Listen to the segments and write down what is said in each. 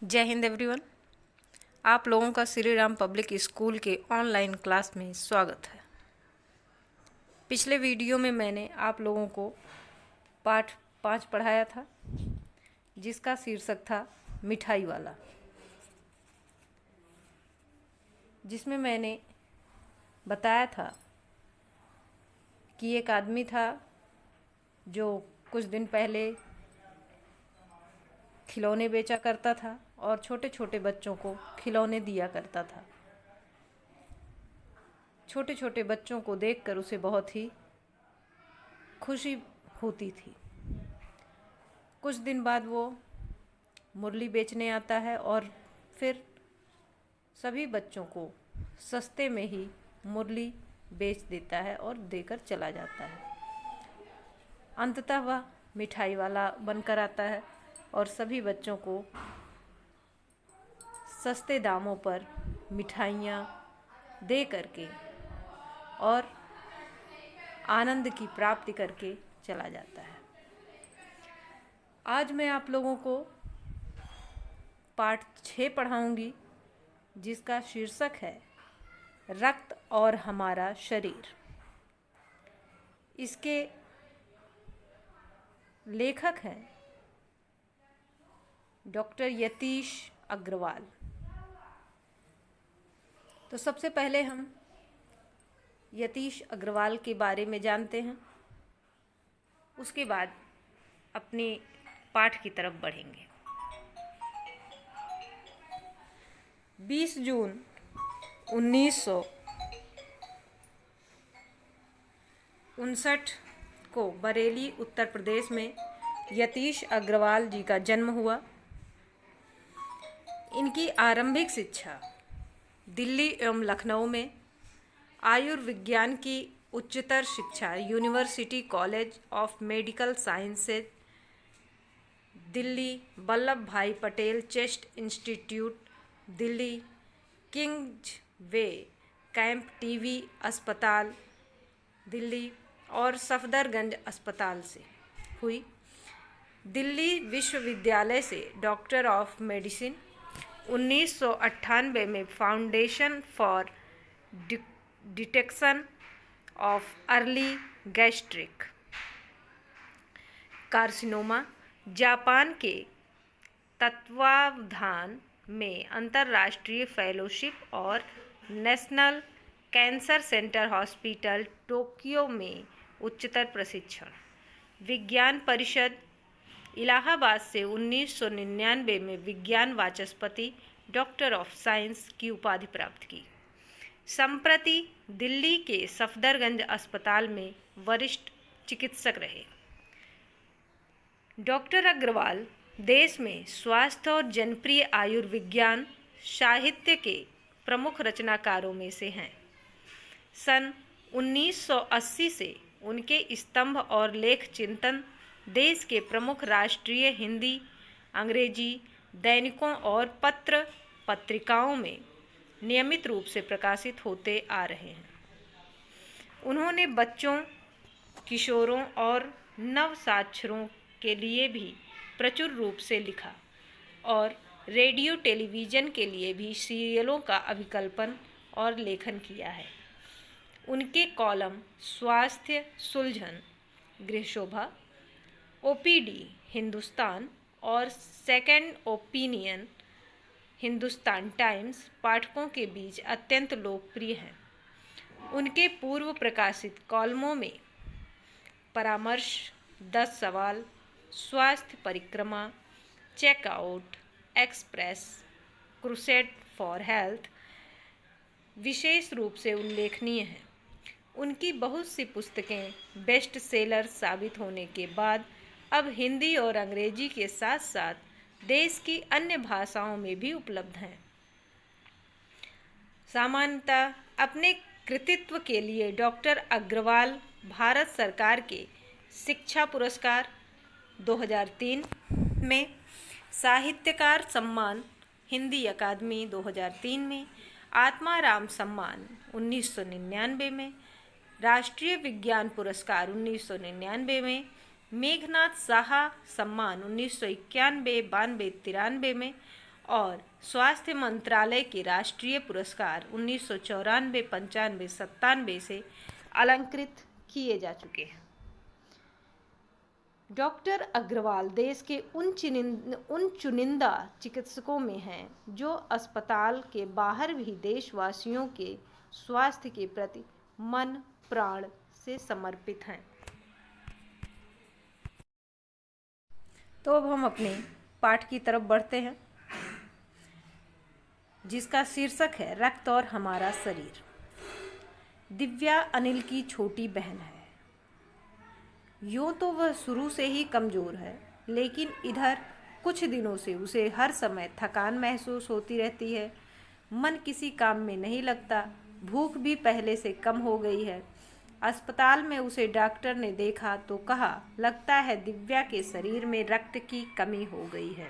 जय हिंद एवरीवन। आप लोगों का श्री राम पब्लिक स्कूल के ऑनलाइन क्लास में स्वागत है। पिछले वीडियो में मैंने आप लोगों को पाठ 5 पढ़ाया था, जिसका शीर्षक था मिठाई वाला, जिसमें मैंने बताया था कि एक आदमी था जो कुछ दिन पहले खिलौने बेचा करता था और छोटे छोटे बच्चों को खिलौने दिया करता था। छोटे छोटे बच्चों को देखकर उसे बहुत ही खुशी होती थी। कुछ दिन बाद वो मुरली बेचने आता है और फिर सभी बच्चों को सस्ते में ही मुरली बेच देता है और देकर चला जाता है। अंततः वह मिठाई वाला बनकर आता है और सभी बच्चों को सस्ते दामों पर मिठाइयाँ दे करके और आनंद की प्राप्ति करके चला जाता है। आज मैं आप लोगों को पाठ 6 पढ़ाऊंगी, जिसका शीर्षक है रक्त और हमारा शरीर। इसके लेखक हैं डॉक्टर यतीश अग्रवाल। तो सबसे पहले हम यतीश अग्रवाल के बारे में जानते हैं, उसके बाद अपने पाठ की तरफ बढ़ेंगे। 20 जून 1959 को बरेली उत्तर प्रदेश में यतीश अग्रवाल जी का जन्म हुआ। इनकी आरंभिक शिक्षा दिल्ली एवं लखनऊ में, आयुर्विज्ञान की उच्चतर शिक्षा university college of medical sciences Delhi, Vallabh Bhai Patel chest institute Delhi, Kingsway camp TB अस्पताल दिल्ली और सफदरगंज अस्पताल से हुई। दिल्ली विश्वविद्यालय से डॉक्टर ऑफ मेडिसिन 1998 में foundation for detection of early gastric carcinoma, Japan के तत्वावधान में अंतर्राष्ट्रीय फेलोशिप और national cancer centre hospital Tokyo में उच्चतर प्रशिक्षण। विज्ञान परिषद इलाहाबाद से 1999 में विज्ञान वाचस्पति डॉक्टर ऑफ साइंस की उपाधि प्राप्त की। संप्रति दिल्ली के सफदरगंज अस्पताल में वरिष्ठ चिकित्सक रहे। डॉक्टर अग्रवाल देश में स्वास्थ्य और जनप्रिय आयुर्विज्ञान साहित्य के प्रमुख रचनाकारों में से हैं। सन 1980 से उनके स्तंभ और लेख चिंतन देश के प्रमुख राष्ट्रीय हिंदी, अंग्रेजी दैनिकों और पत्र पत्रिकाओं में नियमित रूप से प्रकाशित होते आ रहे हैं। उन्होंने बच्चों, किशोरों और नवसाक्षरों के लिए भी प्रचुर रूप से लिखा और रेडियो टेलीविज़न के लिए भी सीरियलों का अभिकल्पन और लेखन किया है। उनके कॉलम स्वास्थ्य सुलझन, गृहशोभा, ओपीडी हिंदुस्तान और सेकंड ओपिनियन हिंदुस्तान टाइम्स पाठकों के बीच अत्यंत लोकप्रिय हैं। उनके पूर्व प्रकाशित कॉलमों में परामर्श, 10 सवाल, स्वास्थ्य परिक्रमा, checkout, express, crusade for health विशेष रूप से उल्लेखनीय हैं। उनकी बहुत सी पुस्तकें बेस्ट सेलर साबित होने के बाद अब हिंदी और अंग्रेजी के साथ साथ देश की अन्य भाषाओं में भी उपलब्ध हैं। सामान्यतः अपने कृतित्व के लिए डॉक्टर अग्रवाल भारत सरकार के शिक्षा पुरस्कार 2003 में, साहित्यकार सम्मान हिंदी अकादमी 2003 में, आत्माराम सम्मान 1999 में, राष्ट्रीय विज्ञान पुरस्कार 1999 में, मेघनाथ साहा सम्मान 1991, 92, 93 में और स्वास्थ्य मंत्रालय के राष्ट्रीय पुरस्कार 1994, 95, 97 से अलंकृत किए जा चुके हैं। डॉक्टर अग्रवाल देश के उन चुनिंदा चिकित्सकों में हैं जो अस्पताल के बाहर भी देशवासियों के स्वास्थ्य के प्रति मन प्राण से समर्पित हैं। तो अब हम अपने पाठ की तरफ बढ़ते हैं, जिसका शीर्षक है रक्त और हमारा शरीर। दिव्या अनिल की छोटी बहन है। यूँ तो वह शुरू से ही कमज़ोर है, लेकिन इधर कुछ दिनों से उसे हर समय थकान महसूस होती रहती है। मन किसी काम में नहीं लगता। भूख भी पहले से कम हो गई है। अस्पताल में उसे डॉक्टर ने देखा तो कहा, लगता है दिव्या के शरीर में रक्त की कमी हो गई है,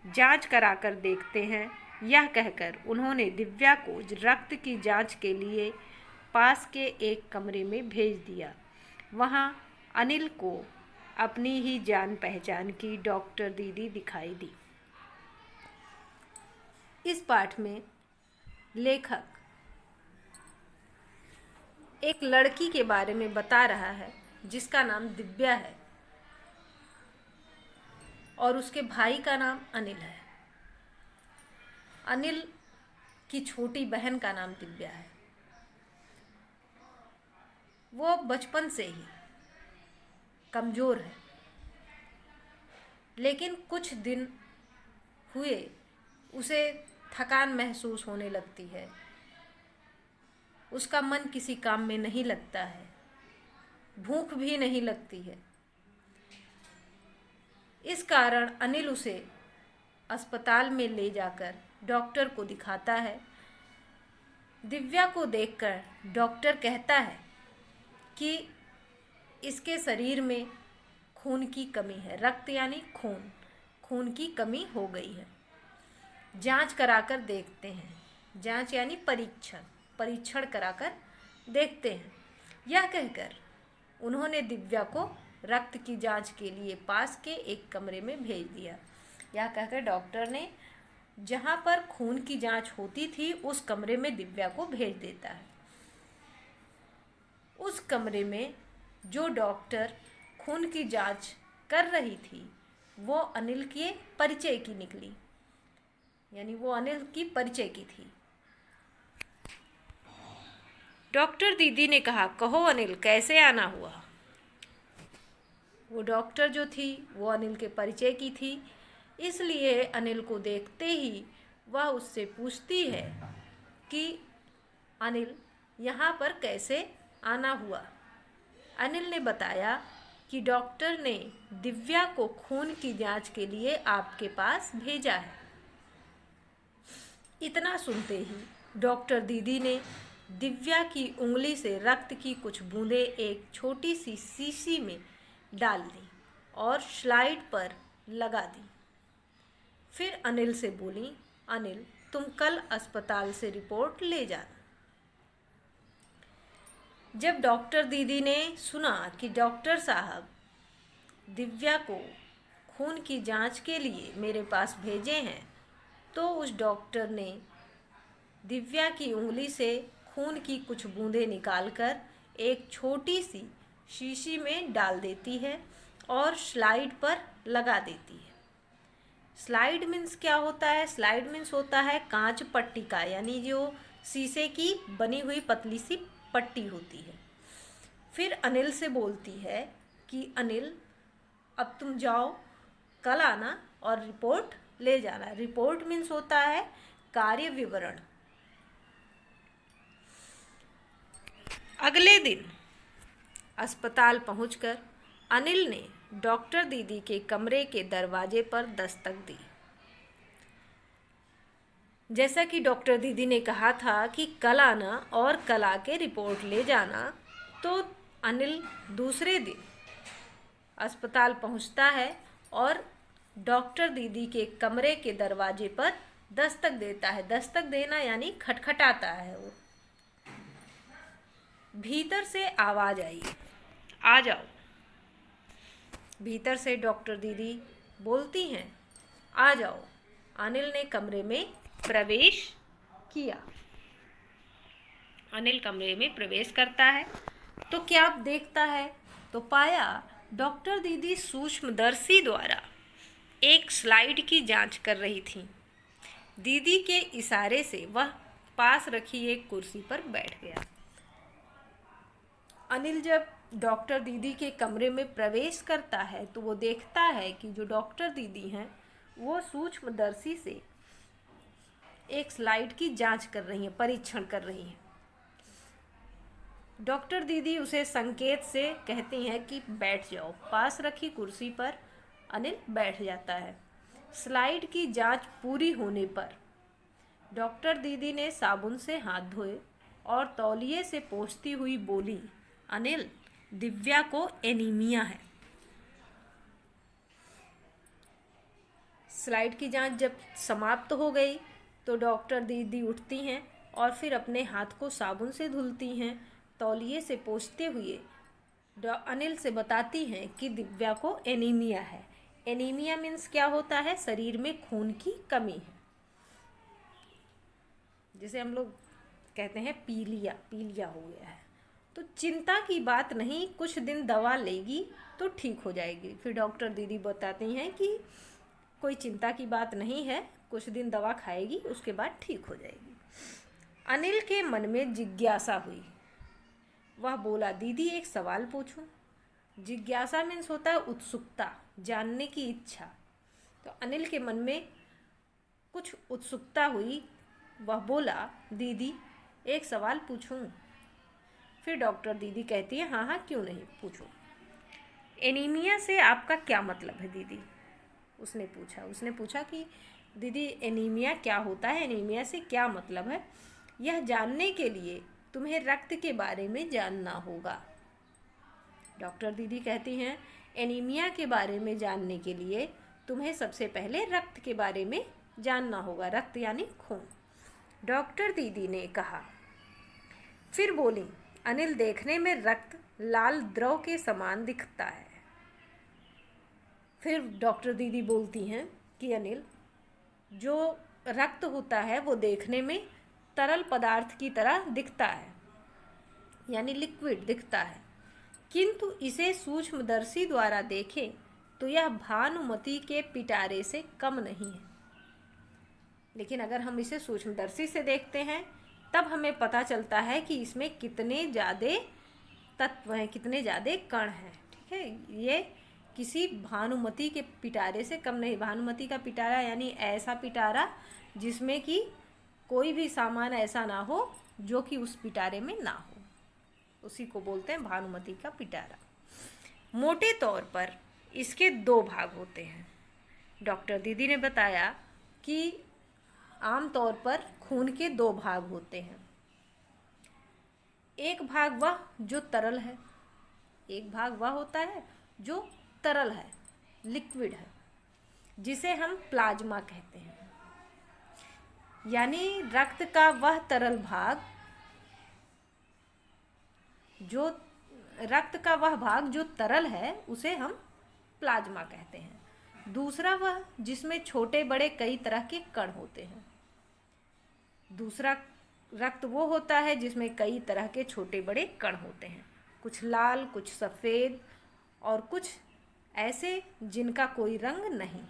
जांच कराकर देखते हैं। यह कहकर उन्होंने दिव्या को रक्त की जांच के लिए पास के एक कमरे में भेज दिया। वहाँ अनिल को अपनी ही जान पहचान की डॉक्टर दीदी दिखाई दी। इस पाठ में लेखक एक लड़की के बारे में बता रहा है जिसका नाम दिव्या है और उसके भाई का नाम अनिल है। अनिल की छोटी बहन का नाम दिव्या है। वो बचपन से ही कमज़ोर है, लेकिन कुछ दिन हुए उसे थकान महसूस होने लगती है। उसका मन किसी काम में नहीं लगता है, भूख भी नहीं लगती है। इस कारण अनिल उसे अस्पताल में ले जाकर डॉक्टर को दिखाता है। दिव्या को देखकर डॉक्टर कहता है कि इसके शरीर में खून की कमी है। रक्त यानी खून की कमी हो गई है। जांच कराकर देखते हैं। जांच यानी परीक्षण कराकर देखते हैं। यह कहकर उन्होंने दिव्या को रक्त की जांच के लिए पास के एक कमरे में भेज दिया। यह कहकर डॉक्टर ने जहां पर खून की जांच होती थी उस कमरे में दिव्या को भेज देता है। उस कमरे में जो डॉक्टर खून की जांच कर रही थी वो अनिल के परिचय की निकली, यानी वो अनिल की परिचय की थी। डॉक्टर दीदी ने कहा, कहो अनिल कैसे आना हुआ। वो डॉक्टर जो थी वो अनिल के परिचय की थी, इसलिए अनिल को देखते ही वह उससे पूछती है कि अनिल यहाँ पर कैसे आना हुआ। अनिल ने बताया कि डॉक्टर ने दिव्या को खून की जांच के लिए आपके पास भेजा है। इतना सुनते ही डॉक्टर दीदी ने दिव्या की उंगली से रक्त की कुछ बूंदें एक छोटी सी शीशी में डाल दी और स्लाइड पर लगा दी। फिर अनिल से बोली, अनिल तुम कल अस्पताल से रिपोर्ट ले जाना। जब डॉक्टर दीदी ने सुना कि डॉक्टर साहब दिव्या को खून की जांच के लिए मेरे पास भेजे हैं, तो उस डॉक्टर ने दिव्या की उंगली से खून की कुछ बूंदें निकालकर एक छोटी सी शीशी में डाल देती है और स्लाइड पर लगा देती है। स्लाइड मीन्स क्या होता है? स्लाइड मीन्स होता है कांच पट्टी का, यानी जो शीशे की बनी हुई पतली सी पट्टी होती है। फिर अनिल से बोलती है कि अनिल अब तुम जाओ, कल आना और रिपोर्ट ले जाना। रिपोर्ट मीन्स होता है कार्य विवरण। अगले दिन अस्पताल पहुंचकर अनिल ने डॉक्टर दीदी के कमरे के दरवाजे पर दस्तक दी। जैसा कि डॉक्टर दीदी ने कहा था कि कल आना और कल आके रिपोर्ट ले जाना, तो अनिल दूसरे दिन अस्पताल पहुंचता है और डॉक्टर दीदी के कमरे के दरवाजे पर दस्तक देता है। दस्तक देना यानी खटखटाता है। वो भीतर से आवाज़ आई, आ जाओ। भीतर से डॉक्टर दीदी बोलती हैं, आ जाओ। अनिल ने कमरे में प्रवेश किया। अनिल कमरे में प्रवेश करता है तो क्या देखता है, तो पाया डॉक्टर दीदी सूक्ष्मदर्शी द्वारा एक स्लाइड की जांच कर रही थी। दीदी के इशारे से वह पास रखी एक कुर्सी पर बैठ गया। अनिल जब डॉक्टर दीदी के कमरे में प्रवेश करता है तो वो देखता है कि जो डॉक्टर दीदी हैं वो सूक्ष्मदर्शी से एक स्लाइड की जांच कर रही हैं, परीक्षण कर रही हैं। डॉक्टर दीदी उसे संकेत से कहती हैं कि बैठ जाओ। पास रखी कुर्सी पर अनिल बैठ जाता है। स्लाइड की जांच पूरी होने पर डॉक्टर दीदी ने साबुन से हाथ धोए और तौलिए से पोंछती हुई बोली, अनिल, दिव्या को एनीमिया है। स्लाइड की जांच जब समाप्त हो गई तो डॉक्टर दीदी उठती हैं और फिर अपने हाथ को साबुन से धुलती हैं। तौलिए से पोंछते हुए अनिल से बताती हैं कि दिव्या को एनीमिया है। एनीमिया मीन्स क्या होता है? शरीर में खून की कमी है, जिसे हम लोग कहते हैं पीलिया हो गया है। तो चिंता की बात नहीं, कुछ दिन दवा लेगी तो ठीक हो जाएगी। फिर डॉक्टर दीदी बताती हैं कि कोई चिंता की बात नहीं है, कुछ दिन दवा खाएगी उसके बाद ठीक हो जाएगी। अनिल के मन में जिज्ञासा हुई। वह बोला, दीदी एक सवाल पूछूं? जिज्ञासा मीन्स होता है उत्सुकता, जानने की इच्छा। तो अनिल के मन में कुछ उत्सुकता हुई। वह बोला, दीदी एक सवाल पूछूं? फिर डॉक्टर दीदी कहती है, हाँ हाँ क्यों नहीं, पूछो। एनीमिया से आपका क्या मतलब है दीदी? उसने पूछा कि दीदी एनीमिया क्या होता है, एनीमिया से क्या मतलब है? यह जानने के लिए तुम्हें रक्त के बारे में जानना होगा। डॉक्टर दीदी कहती हैं, एनीमिया के बारे में जानने के लिए तुम्हें सबसे पहले रक्त के बारे में जानना होगा। रक्त यानी खून। डॉक्टर दीदी ने कहा। फिर बोली, अनिल, देखने में रक्त लाल द्रव के समान दिखता है। फिर डॉक्टर दीदी बोलती हैं कि अनिल, जो रक्त होता है वो देखने में तरल पदार्थ की तरह दिखता है, यानी लिक्विड दिखता है, किंतु इसे सूक्ष्मदर्शी द्वारा देखें तो यह भानुमति के पिटारे से कम नहीं है। लेकिन अगर हम इसे सूक्ष्मदर्शी से देखते हैं तब हमें पता चलता है कि इसमें कितने ज़्यादा तत्व हैं, कितने ज़्यादा कण हैं। ठीक है, ये किसी भानुमति के पिटारे से कम नहीं। भानुमति का पिटारा यानी ऐसा पिटारा जिसमें कि कोई भी सामान ऐसा ना हो जो कि उस पिटारे में ना हो, उसी को बोलते हैं भानुमति का पिटारा। मोटे तौर पर इसके दो भाग होते हैं। डॉक्टर दीदी ने बताया कि आम तौर पर खून के दो भाग होते हैं। एक भाग वह जो तरल है, एक भाग वह होता है जो तरल है, लिक्विड है, जिसे हम प्लाज्मा कहते हैं। यानी रक्त का वह तरल भाग जो तरल है उसे हम प्लाज्मा कहते हैं। दूसरा वह जिसमें छोटे बड़े कई तरह के कण होते हैं। दूसरा रक्त वो होता है जिसमें कई तरह के छोटे बड़े कण होते हैं, कुछ लाल, कुछ सफ़ेद और कुछ ऐसे जिनका कोई रंग नहीं,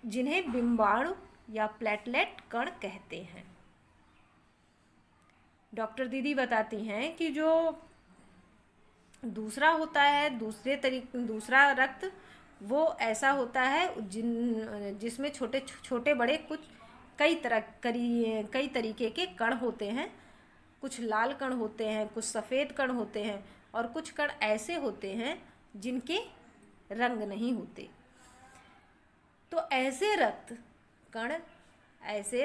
जिन्हें बिंबाणु या प्लेटलेट कण कहते हैं। डॉक्टर दीदी बताती हैं कि जो दूसरा होता है, दूसरा रक्त वो ऐसा होता है जिसमें छोटे छोटे बड़े कई तरीके के कण होते हैं। कुछ लाल कण होते हैं, कुछ सफ़ेद कण होते हैं और कुछ कण ऐसे होते हैं जिनके रंग नहीं होते। तो ऐसे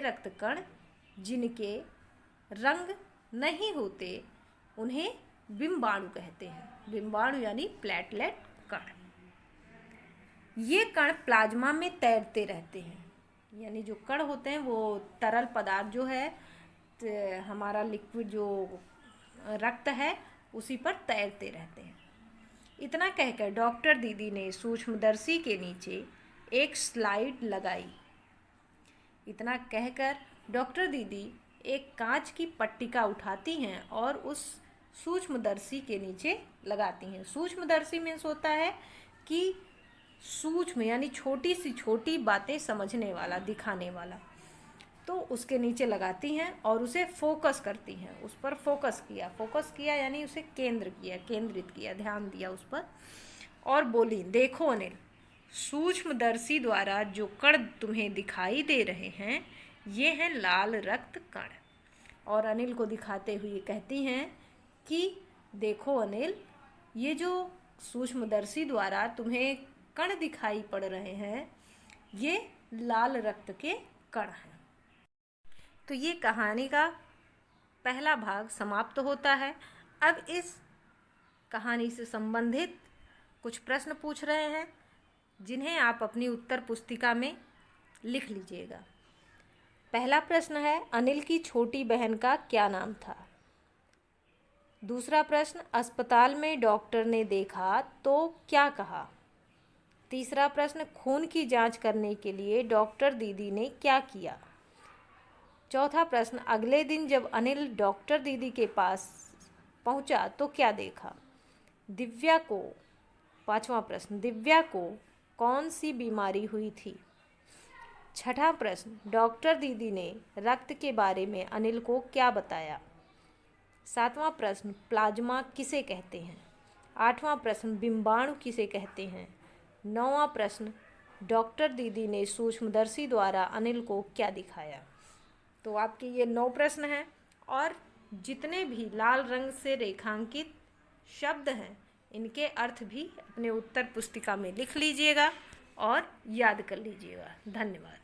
रक्त कण जिनके रंग नहीं होते उन्हें बिंबाणु कहते हैं। बिंबाणु यानी प्लेटलेट कण। ये कण प्लाज्मा में तैरते रहते हैं, यानी जो कण होते हैं वो तरल पदार्थ जो है, हमारा लिक्विड जो रक्त है उसी पर तैरते रहते हैं। इतना कहकर डॉक्टर दीदी ने सूक्ष्मदर्शी के नीचे एक स्लाइड लगाई। इतना कहकर डॉक्टर दीदी एक कांच की पट्टिका उठाती हैं और उस सूक्ष्मदर्शी के नीचे लगाती हैं। सूक्ष्मदर्शी मीन्स होता है कि सूक्ष्म यानी छोटी सी छोटी बातें समझने वाला, दिखाने वाला। तो उसके नीचे लगाती हैं और उसे फोकस करती हैं। उस पर फोकस किया यानी उसे केंद्रित किया, ध्यान दिया उस पर। और बोली, देखो अनिल, सूक्ष्मदर्शी द्वारा जो कण तुम्हें दिखाई दे रहे हैं ये हैं लाल रक्त कण। और अनिल को दिखाते हुए कहती हैं कि देखो अनिल, ये जो सूक्ष्मदर्शी द्वारा तुम्हें कण दिखाई पड़ रहे हैं ये लाल रक्त के कण हैं। तो ये कहानी का पहला भाग समाप्त होता है। अब इस कहानी से संबंधित कुछ प्रश्न पूछ रहे हैं जिन्हें आप अपनी उत्तर पुस्तिका में लिख लीजिएगा। पहला प्रश्न है, अनिल की छोटी बहन का क्या नाम था? दूसरा प्रश्न, अस्पताल में डॉक्टर ने देखा तो क्या कहा? तीसरा प्रश्न, खून की जांच करने के लिए डॉक्टर दीदी ने क्या किया? चौथा प्रश्न, अगले दिन जब अनिल डॉक्टर दीदी के पास पहुंचा तो क्या देखा? पांचवा प्रश्न, दिव्या को कौन सी बीमारी हुई थी? छठा प्रश्न, डॉक्टर दीदी ने रक्त के बारे में अनिल को क्या बताया? सातवां प्रश्न, प्लाज्मा किसे कहते हैं? आठवां प्रश्न, बिंबाणु किसे कहते हैं? नौवां प्रश्न, डॉक्टर दीदी ने सूक्ष्मदर्शी द्वारा अनिल को क्या दिखाया? तो आपके ये 9 प्रश्न हैं और जितने भी लाल रंग से रेखांकित शब्द हैं इनके अर्थ भी अपने उत्तर पुस्तिका में लिख लीजिएगा और याद कर लीजिएगा। धन्यवाद।